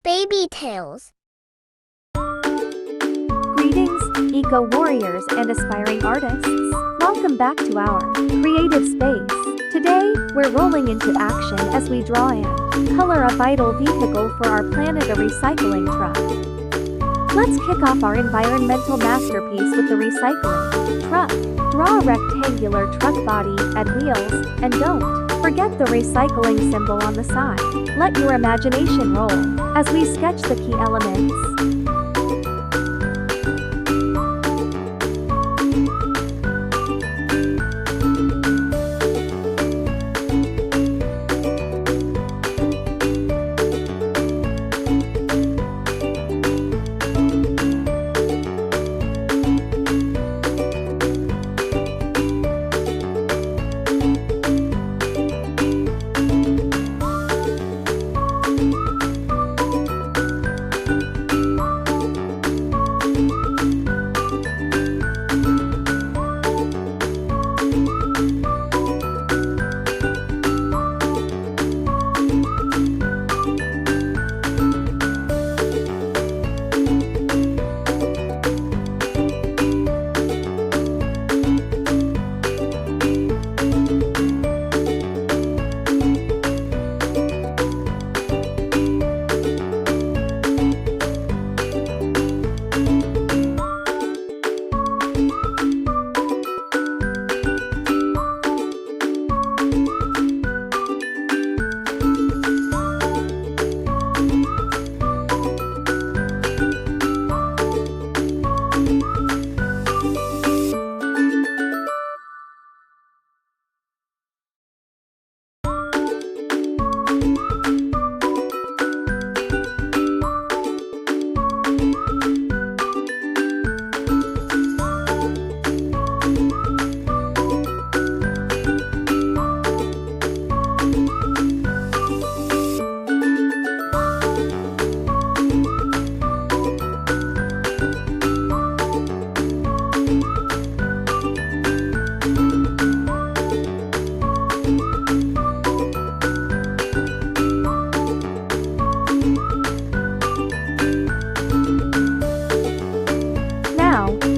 BabyTales. Greetings, eco-warriors and aspiring artists. Welcome back to our creative space. Today, we're rolling into action as we draw and color a vital vehicle for our planet, a recycling truck. Let's kick off our environmental masterpiece with the recycling truck. Draw a rectangular truck body and wheels, and don't forget the recycling symbol on the side. Let your imagination roll as we sketch the key elements.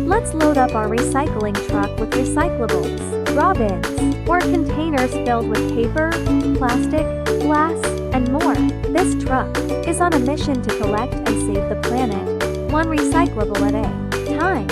Let's load up our recycling truck with recyclables, draw bins, or containers filled with paper, plastic, glass, and more. This truck is on a mission to collect and save the planet, one recyclable at a time.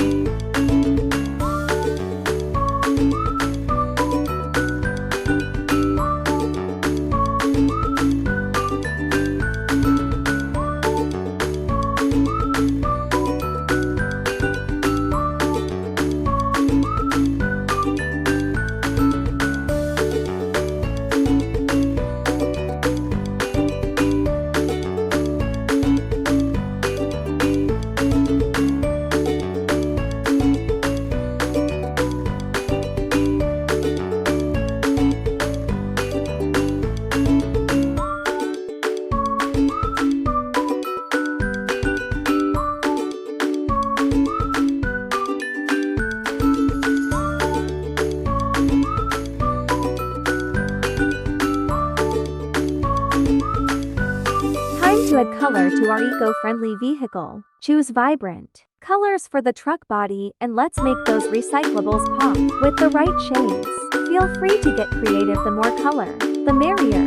To add color to our eco-friendly vehicle, choose vibrant colors for the truck body and let's make those recyclables pop with the right shades. Feel free to get creative. The more color, the merrier.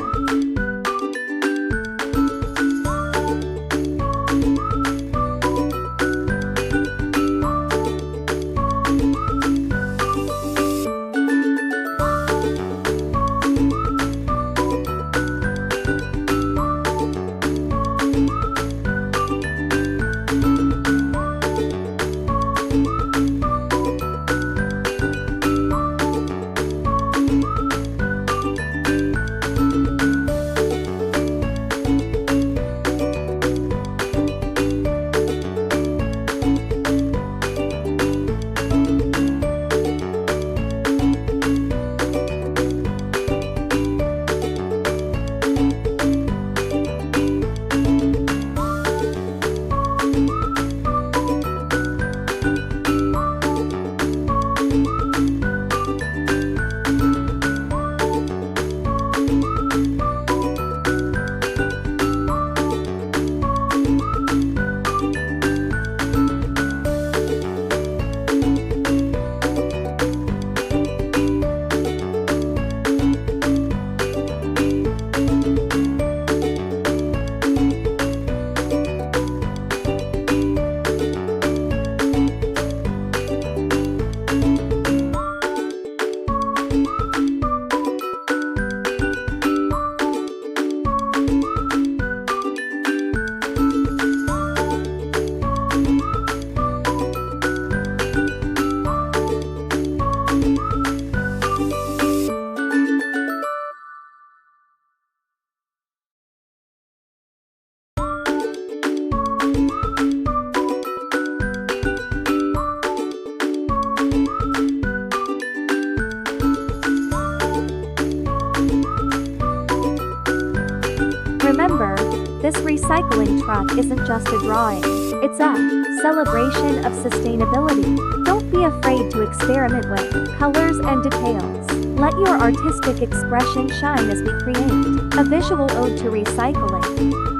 recycling truck isn't just a drawing, it's a celebration of sustainability. Don't be afraid to experiment with colors and details. Let your artistic expression shine as we create a visual ode to recycling.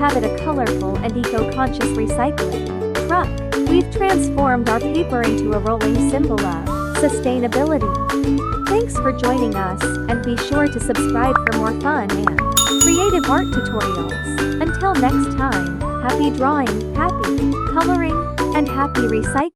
have it a colorful and eco-conscious recycling truck. We've transformed our paper into a rolling symbol of sustainability. Thanks for joining us, and be sure to subscribe for more fun and creative art tutorials. Until next time, happy drawing, happy coloring, and happy recycling.